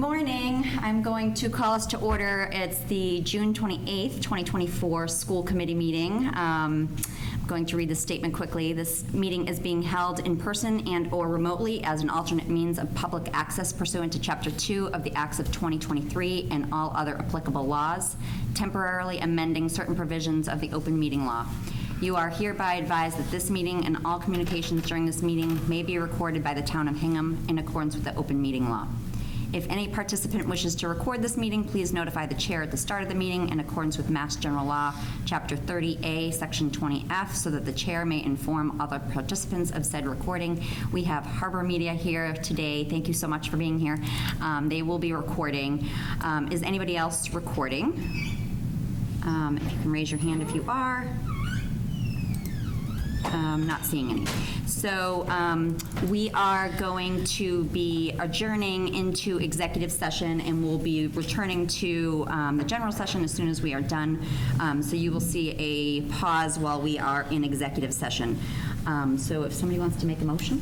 morning. I'm going to call us to order. It's the June 28th, 2024 school committee meeting. I'm going to read the statement quickly. This meeting is being held in person and or remotely as an alternate means of public access pursuant to Chapter 2 of the Acts of 2023 and all other applicable laws, temporarily amending certain provisions of the open meeting law. You are hereby advised that this meeting and all communications during this meeting may be recorded by the town of Hingham in accordance with the open meeting law. If any participant wishes to record this meeting, please notify the chair at the start of the meeting in accordance with Mass General Law, Chapter 30A, Section 20F, so that the chair may inform other participants of said recording. We have Harbor Media here today. Thank you so much for being here. They will be recording. Is anybody else recording? If you can raise your hand if you are. Not seeing any. So we are going to be adjourning into executive session, and we'll be returning to the general session as soon as we are done. So you will see a pause while we are in executive session. So if somebody wants to make a motion.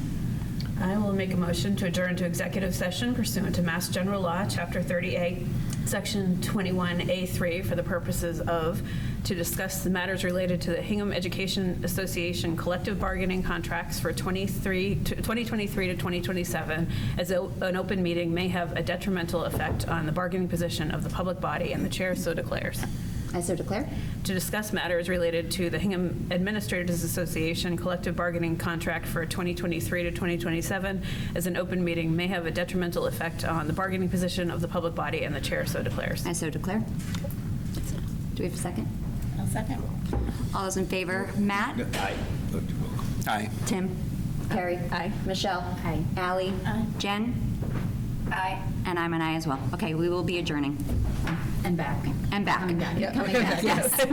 I will make a motion to adjourn to executive session pursuant to Mass General Law, Chapter 30A, Section 21A3, for the purposes of to discuss the matters related to the Hingham Education Association collective bargaining contracts for 2023 to 2027, as an open meeting may have a detrimental effect on the bargaining position of the public body, and the chair so declares. I so declare. To discuss matters related to the Hingham Administrators Association collective bargaining contract for 2023 to 2027, as an open meeting may have a detrimental effect on the bargaining position of the public body, and the chair so declares. I so declare. Do we have a second? I'll second. All those in favor? Matt? Aye. Aye. Tim? Carrie? Aye. Michelle? Aye. Allie? Aye. Jen? Aye. And I'm an aye as well. Okay, we will be adjourning. And back. And back. Coming back. Yep. Coming back, yes.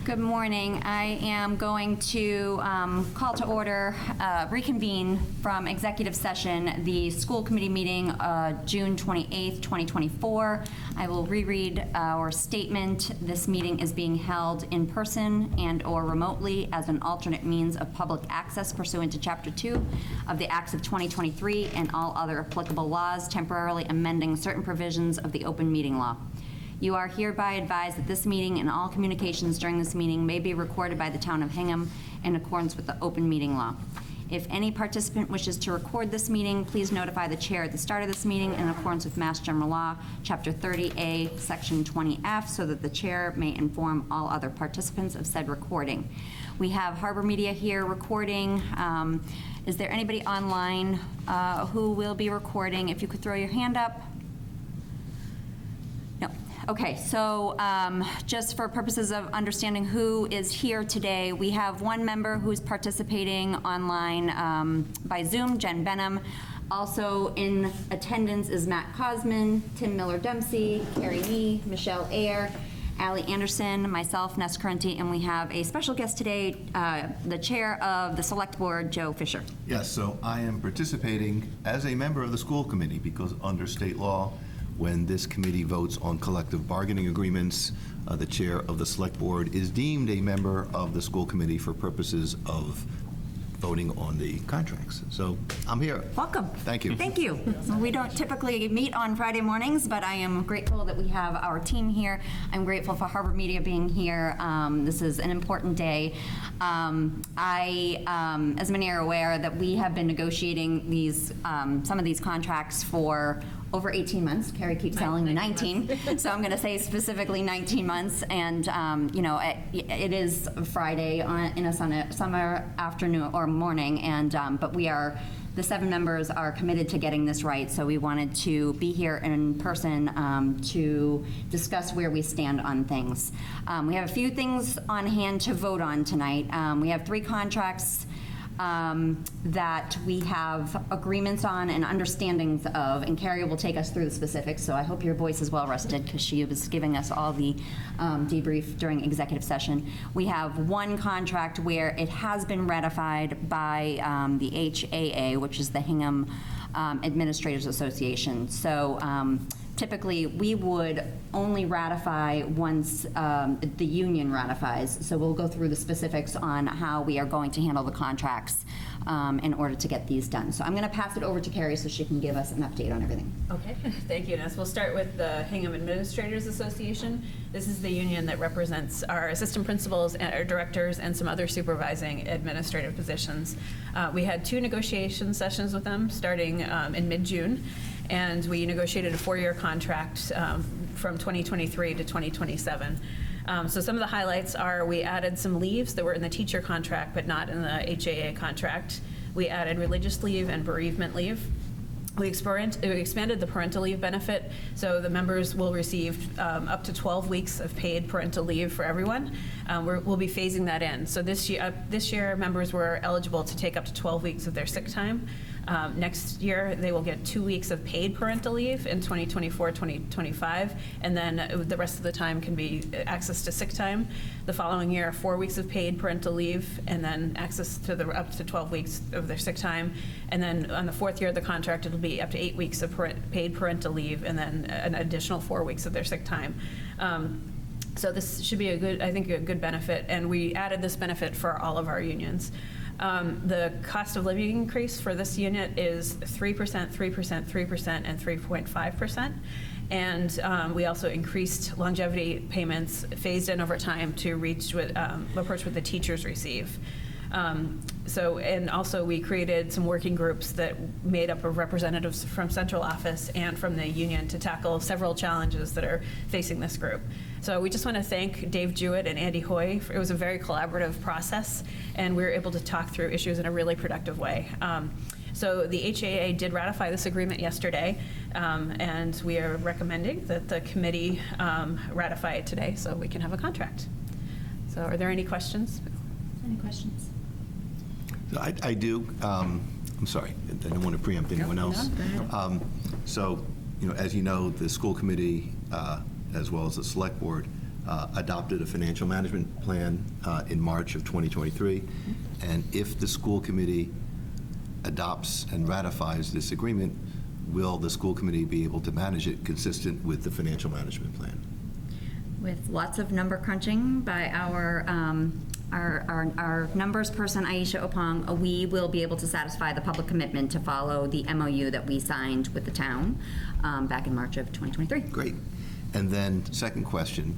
Good morning. I am going to call to order, reconvene from executive session, the school committee meeting, June 28th, 2024. I will reread our statement. This meeting is being held in person and or remotely as an alternate means of public access pursuant to Chapter 2 of the Acts of 2023 and all other applicable laws, temporarily amending certain provisions of the open meeting law. You are hereby advised that this meeting and all communications during this meeting may be recorded by the town of Hingham in accordance with the open meeting law. If any participant wishes to record this meeting, please notify the chair at the start of this meeting in accordance with Mass General Law, Chapter 30A, Section 20F, so that the chair may inform all other participants of said recording. We have Harbor Media here recording. Is there anybody online who will be recording? If you could throw your hand up. No. Okay, so just for purposes of understanding who is here today, we have one member who's participating online by Zoom, Jen Benham. Also in attendance is Matt Cosman, Tim Miller-Dempsey, Carrie Nee, Michelle Ayer, Allie Anderson, myself, Ness Correnti, and we have a special guest today, the chair of the select board, Joe Fisher. Yes, so I am participating as a member of the school committee because under state law, when this committee votes on collective bargaining agreements, the chair of the select board is deemed a member of the school committee for purposes of voting on the contracts. So I'm here. Welcome. Thank you. Thank you. We don't typically meet on Friday mornings, but I am grateful that we have our team here. I'm grateful for Harbor Media being here. This is an important day. As many are aware, that we have been negotiating these some of these contracts for over 18 months. Carrie keeps telling me 19, so I'm going to say specifically 19 months. And you know, it is Friday in a summer afternoon or morning, and but the 7 members are committed to getting this right. So we wanted to be here in person to discuss where we stand on things. We have a few things on hand to vote on tonight. We have 3 contracts that we have agreements on and understandings of, and Carrie will take us through the specifics, so I hope your voice is well rested because she was giving us all the debrief during executive session. We have 1 contract where it has been ratified by the HAA, which is the Hingham Administrators Association. So typically, we would only ratify once the union ratifies. So we'll go through the specifics on how we are going to handle the contracts in order to get these done. So I'm going to pass it over to Carrie so she can give us an update on everything. Okay, thank you, Ines. We'll start with the Hingham Administrators Association. This is the union that represents our assistant principals and our directors and some other supervising administrative positions. We had 2 negotiation sessions with them starting in mid-June, and we negotiated a 4-year contract from 2023 to 2027. So some of the highlights are we added some leaves that were in the teacher contract but not in the HAA contract. We added religious leave and bereavement leave. We expanded the parental leave benefit, so the members will receive up to 12 weeks of paid parental leave for everyone. We'll be phasing that in. So this year, members were eligible to take up to 12 weeks of their sick time. Next year, they will get 2 weeks of paid parental leave in 2024, 2025, and then the rest of the time can be access to sick time. The following year, 4 weeks of paid parental leave, and then access to the up to 12 weeks of their sick time. And then on the 4th year of the contract, it'll be up to 8 weeks of paid parental leave, and then an additional 4 weeks of their sick time. So this should be I think a good benefit, and we added this benefit for all of our unions. The cost of living increase for this unit is 3%, 3%, 3%, and 3.5%. And we also increased longevity payments phased in over time to approach what the teachers receive. And also we created some working groups that made up of representatives from central office and from the union to tackle several challenges that are facing this group. So we just want to thank Dave Jewett and Andy Hoy. It was a very collaborative process, and we were able to talk through issues in a really productive way. So the HAA did ratify this agreement yesterday, and we are recommending that the committee ratify it today so we can have a contract. So are there any questions? Any questions? So I do. I'm sorry. I don't want to preempt anyone else. So, as you know, the school committee, as well as the select board, adopted a financial management plan in March of 2023. And if the school committee adopts and ratifies this agreement, will the school committee be able to manage it consistent with the financial management plan? With lots of number crunching by our numbers person, Aisha Opong, we will be able to satisfy the public commitment to follow the MOU that we signed with the town back in March of 2023. Great. And then, second question,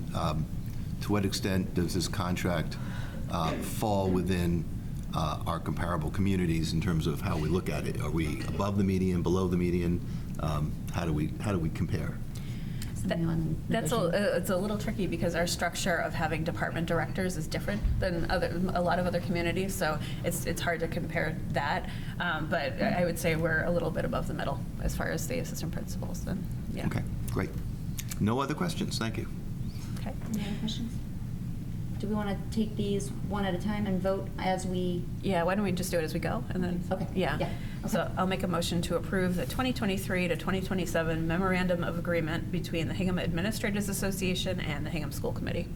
to what extent does this contract fall within our comparable communities in terms of how we look at it? Are we above the median, below the median? How do we compare? It's a little tricky because our structure of having department directors is different than a lot of other communities, so it's hard to compare that. But I would say we're a little bit above the middle as far as the assistant principals. Then, yeah. Okay, great. No other questions. Thank you. Okay. Any other questions? Do we want to take these one at a time and vote as we? Yeah, why don't we just do it as we go, and then. Okay. Yeah. Okay. So I'll make a motion to approve the 2023 to 2027 memorandum of agreement between the Hingham Administrators Association and the Hingham School Committee.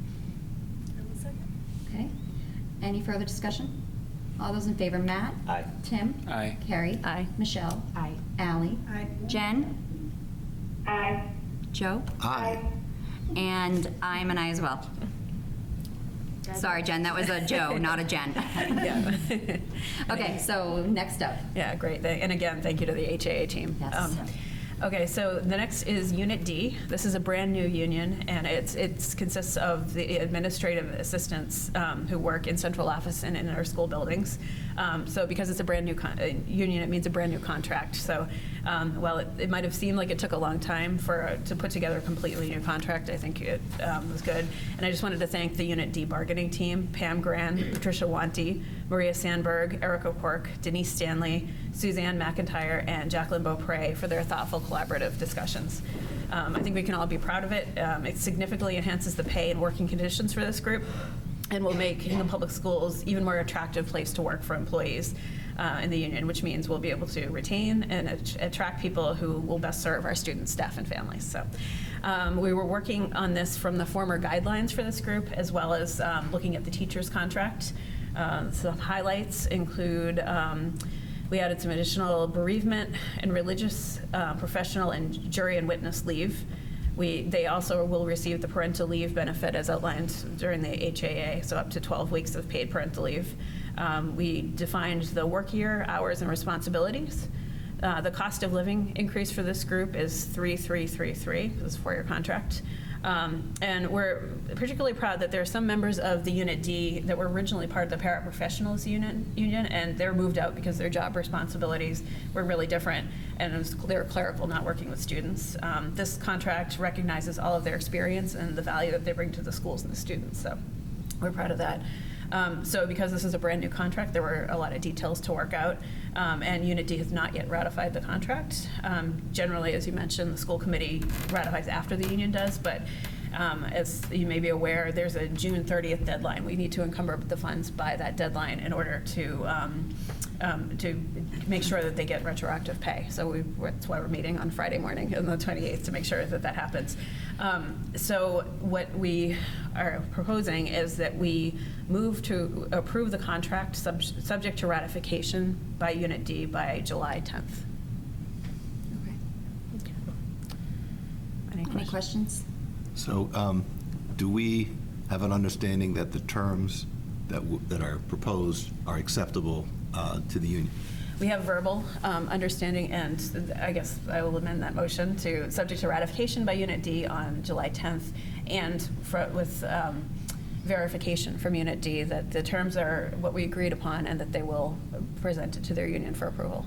Okay. Any further discussion? All those in favor, Matt? Aye. Tim? Aye. Carrie? Aye. Michelle? Aye. Ally? Aye. Jen? Aye. Joe? Aye. And I'm an aye as well. Sorry, Jen, that was a Joe, not a Jen. Yeah. Okay, so next up. Yeah, great. And again, thank you to the HAA team. Yes. Okay, so the next is Unit D. This is a brand-new union, and it consists of the administrative assistants who work in central office and in our school buildings. So because it's a brand-new union, it means a brand-new contract. So while it might have seemed like it took a long time to put together a completely new contract, I think it was good. And I just wanted to thank the Unit D bargaining team, Pam Gran, Patricia Wanty, Maria Sandberg, Erica Quirk, Denise Stanley, Suzanne McIntyre, and Jacqueline Beaupre for their thoughtful collaborative discussions. I think we can all be proud of it. It significantly enhances the pay and working conditions for this group and will make Hingham Public Schools even more attractive place to work for employees in the union, which means we'll be able to retain and attract people who will best serve our students, staff, and families. So we were working on this from the former guidelines for this group, as well as looking at the teacher's contract. Some highlights include We added some additional bereavement and religious, professional, and jury and witness leave. They also will receive the parental leave benefit as outlined during the HAA, so up to 12 weeks of paid parental leave. We defined the work year, hours, and responsibilities. The cost of living increase for this group is 3,333. This is a 4-year contract. And we're particularly proud that there are some members of the Unit D that were originally part of the paraprofessionals union, and they're moved out because their job responsibilities were really different, and they're clerical, not working with students. This contract recognizes all of their experience and the value that they bring to the schools and the students, so we're proud of that. So because this is a brand new contract, there were a lot of details to work out, and Unit D has not yet ratified the contract. Generally, as you mentioned, the school committee ratifies after the union does, but as you may be aware, there's a June 30th deadline. We need to encumber the funds by that deadline in order to make sure that they get retroactive pay. So that's why we're meeting on Friday morning on the 28th to make sure that that happens. So what we are proposing is that we move to approve the contract subject to ratification by Unit D by July 10th. Okay. Any Any questions? So do we have an understanding that the terms that are proposed are acceptable to the union? We have verbal understanding, and I guess I will amend that motion to subject to ratification by Unit D on July 10th, and with verification from Unit D that the terms are what we agreed upon and that they will present it to their union for approval.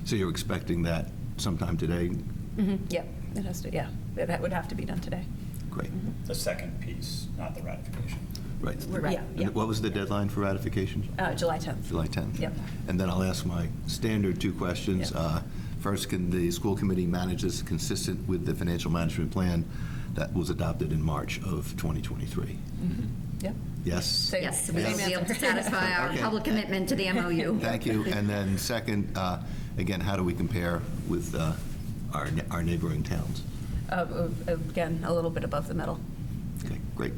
So you're expecting that sometime today? Yep, it has to. Yeah, that would have to be done today. Great. The second piece, not the ratification. Right. Yeah, yeah. And what was the deadline for ratification? July 10th. July 10th? Yep. And then I'll ask my standard 2 questions. Yep. First, can the school committee manage this consistent with the financial management plan that was adopted in March of 2023? Yep. Yes? Same- Yes, same we will be able to answer. satisfy our Okay. public commitment to the MOU. Thank you. And then second, again, how do we compare with our neighboring towns? Again, a little bit above the middle. Okay, great.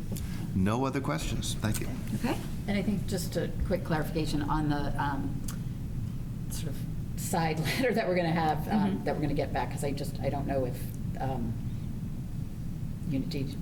No other questions. Thank you. Okay. And I think just a quick clarification on the sort of side letter that we're going to have, that we're going to get back, because I don't know if Unit D,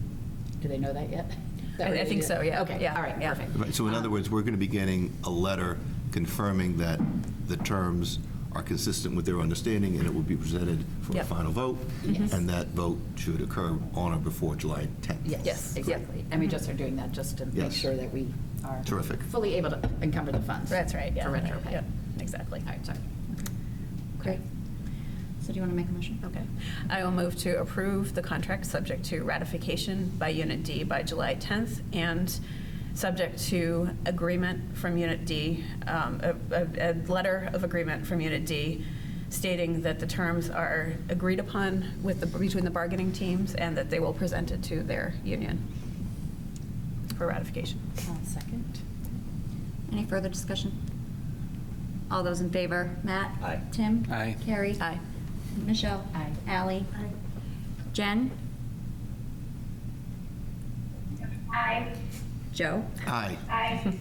do they know that yet? That we're I gonna think do- so, yeah. Okay, Yeah, all right, yeah. perfect. Right, so in other words, we're going to be getting a letter confirming that the terms are consistent with their understanding, and it will be presented for a Yep. final vote, Yes. and that vote should occur on or before July 10th. Yes, Exactly. And we just are doing that just to make Yes. sure that we are Terrific. fully able to encumber the funds. That's right, yeah. For retro pay. Yeah, exactly. All right, sorry. Great. So do you want to make a motion? Okay. I will move to approve the contract subject to ratification by Unit D by July 10th and subject to agreement from Unit D, a letter of agreement from Unit D stating that the terms are agreed upon between the bargaining teams and that they will present it to their union for ratification. Second. Any further discussion? All those in favor? Matt? Aye. Tim? Aye. Carrie? Aye. Michelle? Aye. Ally? Jen? Aye. Joe? Aye. Aye.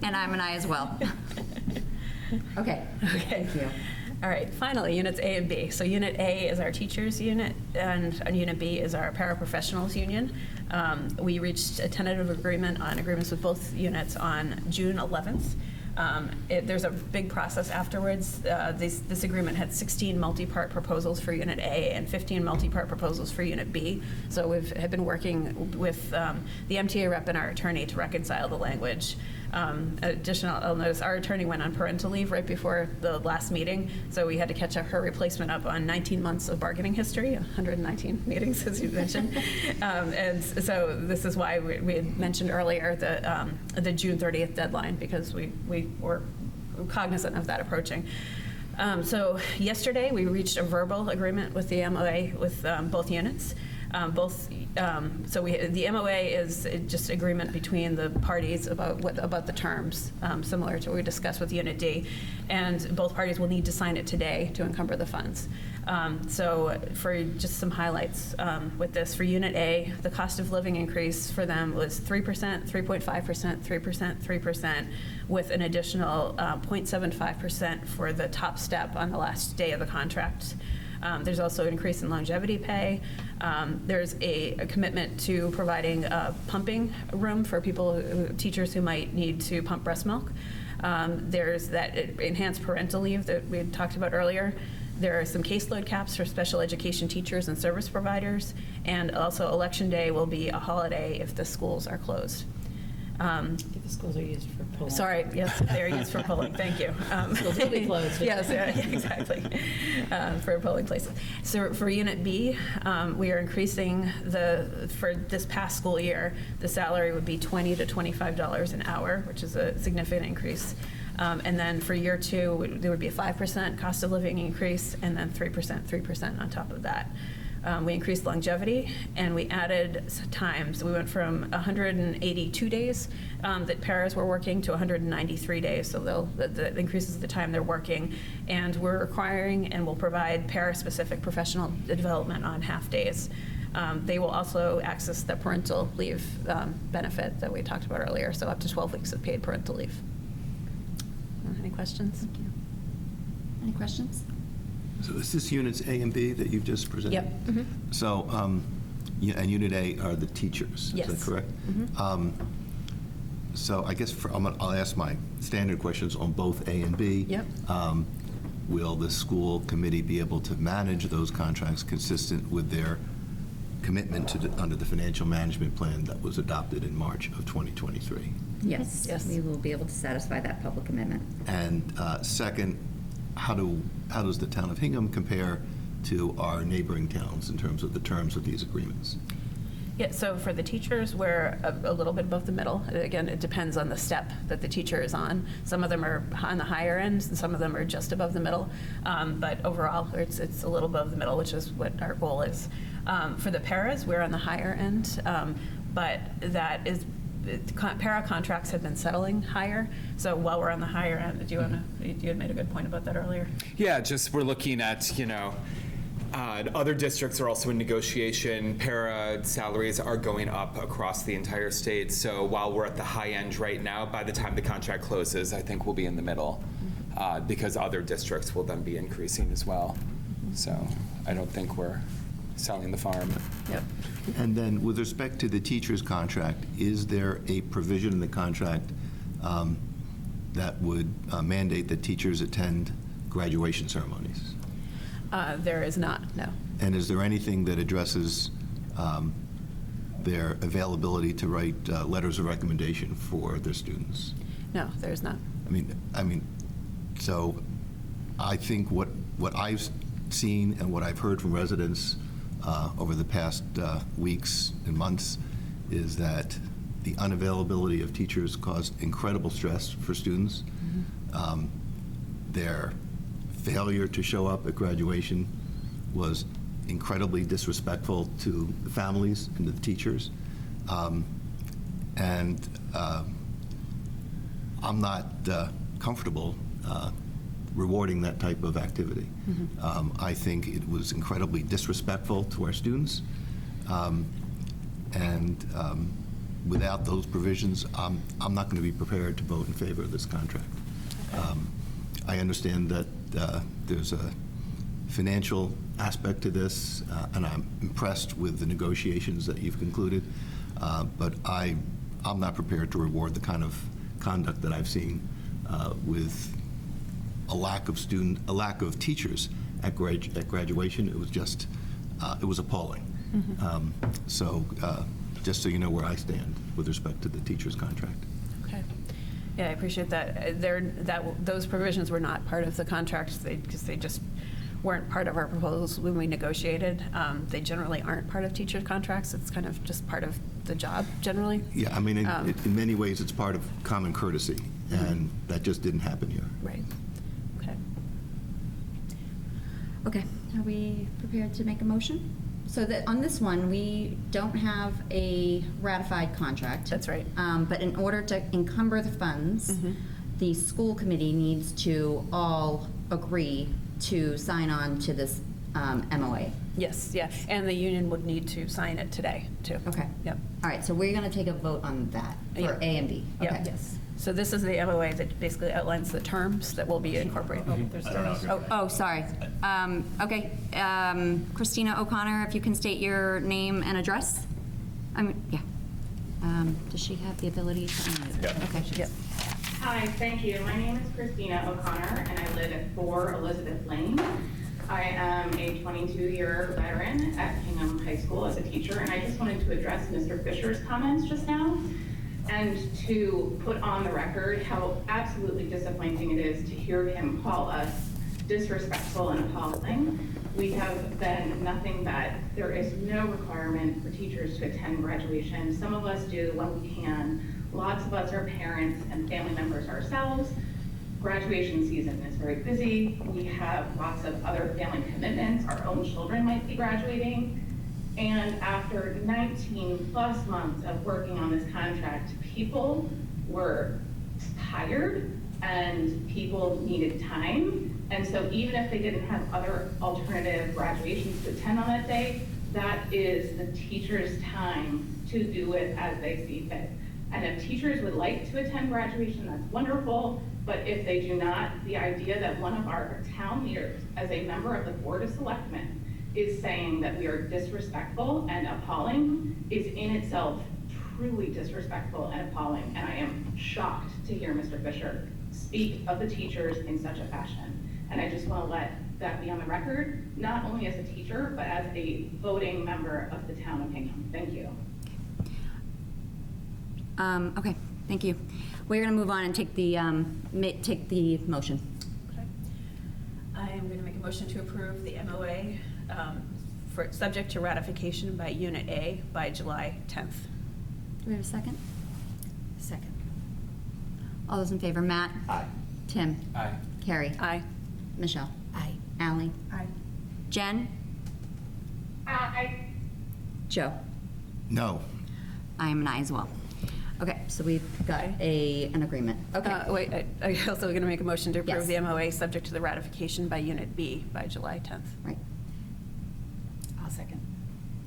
And I'm an aye as well. Okay. Okay. Thank you. All right, finally, Units A and B. So Unit A is our teachers unit, and Unit B is our paraprofessionals union. We reached a tentative agreement on agreements with both units on June 11th. There's a big process afterwards. This agreement had 16 multi-part proposals for Unit A and 15 multi-part proposals for Unit B. So we have been working with the MTA rep and our attorney to reconcile the language. I'll notice our attorney went on parental leave right before the last meeting, so we had to catch her replacement up on 19 months of bargaining history, 119 meetings, as you mentioned. And so this is why we had mentioned earlier the June 30th deadline, because we were cognizant of that approaching. So yesterday, we reached a verbal agreement with the MOA with both units. The MOA is just agreement between the parties about the terms, similar to what we discussed with Unit D, and both parties will need to sign it today to encumber the funds. So for just some highlights with this, for Unit A, the cost of living increase for them was 3%, 3.5%, 3%, 3%, with an additional 0.75% for the top step on the last day of the contract. There's also an increase in longevity pay. There's a commitment to providing a pumping room for teachers who might need to pump breast milk. There's that enhanced parental leave that we had talked about earlier. There are some caseload caps for special education teachers and service providers, and also Election Day will be a holiday if the schools are closed. If the schools are used for polling. Sorry, yes, they're used for polling, thank you. Schools will be closed. Yes, yeah, exactly, for polling places. So for Unit B, we are increasing for this past school year, the salary would be $20 to $25 an hour, which is a significant increase. And then for year 2, there would be a 5% cost of living increase, and then 3% on top of that. We increased longevity, and we added times. We went from 182 days that paras were working to 193 days, so that increases the time they're working. And we're requiring and will provide para-specific professional development on half days. They will also access the parental leave benefit that we talked about earlier, so up to 12 weeks of paid parental leave. Any questions? Thank you. Any questions? So is this units A and B that you've just presented? Yep. Mhm. So, and Unit A are the teachers, Yes. is that correct? Mhm. So I guess I'll ask my standard questions on both A and B. Yep. Will the school committee be able to manage those contracts consistent with their commitment under the financial management plan that was adopted in March of 2023? Yes. Yes. We will be able to satisfy that public commitment. And second, how does the town of Hingham compare to our neighboring towns in terms of the terms of these agreements? Yeah, so for the teachers, we're a little bit above the middle. Again, it depends on the step that the teacher is on. Some of them are on the higher end, and some of them are just above the middle. But overall, it's a little above the middle, which is what our goal is. For the paras, we're on the higher end, but that is, para contracts have been settling higher. So while we're on the higher end, you had made a good point about that earlier. Yeah, just we're looking at, other districts are also in negotiation. Para salaries are going up across the entire state. So while we're at the high end right now, by the time the contract closes, I think we'll be in the middle because other districts will then be increasing as well. So I don't think we're selling the farm. Yep. And then with respect to the teacher's contract, is there a provision in the contract that would mandate that teachers attend graduation ceremonies? There is not, no. And is there anything that addresses their availability to write letters of recommendation for their students? No, there's not. I mean, so I think what I've seen and what I've heard from residents over the past weeks and months is that the unavailability of teachers caused incredible stress for students. Mm-hmm. Their failure to show up at graduation was incredibly disrespectful to the families and to the teachers. And I'm not comfortable rewarding that type of activity. Mm-hmm. I think it was incredibly disrespectful to our students. And without those provisions, I'm not going to be prepared to vote in favor of this contract. Okay. I understand that there's a financial aspect to this, and I'm impressed with the negotiations that you've concluded, but I'm not prepared to reward the kind of conduct that I've seen with a lack of teachers at graduation. It was just, it was appalling. Mm-hmm. So just so you know where I stand with respect to the teacher's contract. Okay. Yeah, I appreciate that. Those provisions were not part of the contract because they just weren't part of our proposals when we negotiated. They generally aren't part of teacher contracts. It's kind of just part of the job generally. Yeah, I mean, in many ways, it's part of common courtesy, and that just didn't happen here. Right. Okay. Okay, are we prepared to make a motion? So that, on this one, we don't have a ratified contract. That's right. But in order to encumber the funds, the school committee needs to all agree to sign on to this MOA. Yes, yeah, and the union would need to sign it today, too. Okay. Yep. All right, so we're going to take a vote on that for Yeah. A and B. Yep. Okay. Yes. So this is the MOA that basically outlines the terms that will be incorporated. I don't know if you're- Oh, sorry. Okay, Christina O'Connor, if you can state your name and address? I mean, yeah. Does she have the ability to unmute? Yeah. Okay. Yep. Hi, thank you. My name is Christina O'Connor, and I live at 4 Elizabeth Lane. I am a 22-year veteran at Hingham High School as a teacher, and I just wanted to address Mr. Fisher's comments just now and to put on the record how absolutely disappointing it is to hear him call us disrespectful and appalling. We have been nothing but, there is no requirement for teachers to attend graduation. Some of us do when we can. Lots of us are parents and family members ourselves. Graduation season is very busy. We have lots of other family commitments. Our own children might be graduating. And after 19 plus months of working on this contract, people were tired and people needed time. And so even if they didn't have other alternative graduations to attend on that day, that is the teacher's time to do it as they see fit. And if teachers would like to attend graduation, that's wonderful. But if they do not, the idea that one of our town leaders, as a member of the Board of Selectmen, is saying that we are disrespectful and appalling is in itself truly disrespectful and appalling. And I am shocked to hear Mr. Fisher speak of the teachers in such a fashion. And I just want to let that be on the record, not only as a teacher, but as a voting member of the town of Hingham. Thank you. Okay, thank you. We're going to move on and take the motion. Okay. I am going to make a motion to approve the MOA for, subject to ratification by Unit A by July 10th. Do we have a second? Second. All those in favor, Matt? Aye. Tim? Aye. Carrie? Aye. Michelle? Aye. Ally? Aye. Jen? Joe? No. I am an aye as well. Okay, so we've got an agreement. Okay. Wait, I also going to make a motion to approve Yes. the MOA subject to the ratification by Unit B by July 10th. Right. I'll second.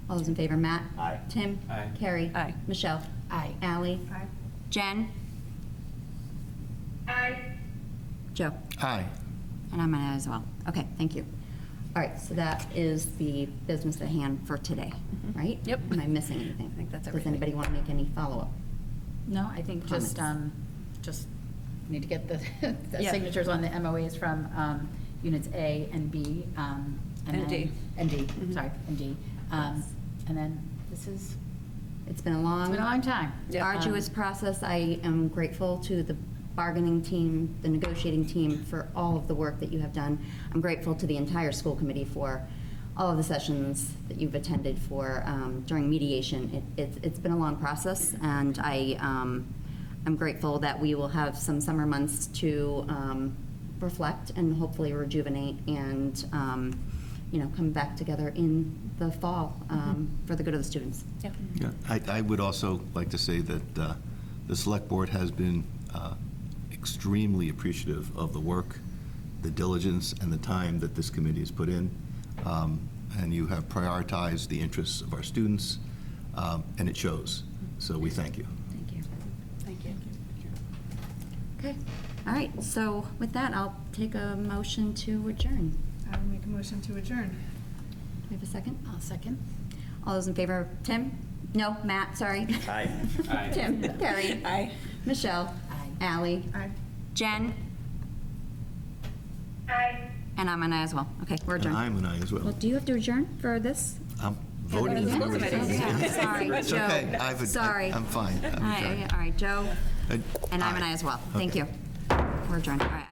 All those in favor, Matt? Aye. Tim? Aye. Carrie? Aye. Michelle? Aye. Ally? Aye. Jen? Joe? Aye. And I'm an aye as well. Okay, thank you. All right, so that is the business at hand for today, right? Yep. Am I missing anything? I think that's Does everything. anybody want to make any follow-up? No, I think just need to get the Yeah. signatures on the MOAs from units A and B. And then- D. And D, Mhm. sorry, and D. And then this is, It's been a it's long, been a long time. Yeah. arduous process. I am grateful to the bargaining team, the negotiating team for all of the work that you have done. I'm grateful to the entire school committee for all of the sessions that you've attended for during mediation. It's been a long process, and I'm grateful that we will have some summer months to reflect and hopefully rejuvenate and come back together in the fall for the good of the students. Yeah. Yeah, I would also like to say that the Select Board has been extremely appreciative of the work, the diligence, and the time that this committee has put in. And you have prioritized the interests of our students, and it shows. So we thank you. Thank you. Thank you. Okay, all right, so with that, I'll take a motion to adjourn. I will make a motion to adjourn. Do we have a second? I'll second. All those in favor, Tim? No, Matt, sorry. Aye. Aye. Tim, Carrie. Aye. Michelle. Aye. Ally. Aye. Jen. Aye. And I'm an aye as well. Okay, we're And adjourned. I'm an aye as Well, well. do you have to adjourn for this? I'm voting as a member of the Okay, committee. sorry, It's okay. Joe. Sorry. I'm fine. I'm All right, adjourned. all right, Joe. And I'm an Aye. aye as well. Thank Okay. you. We're adjourned. All right.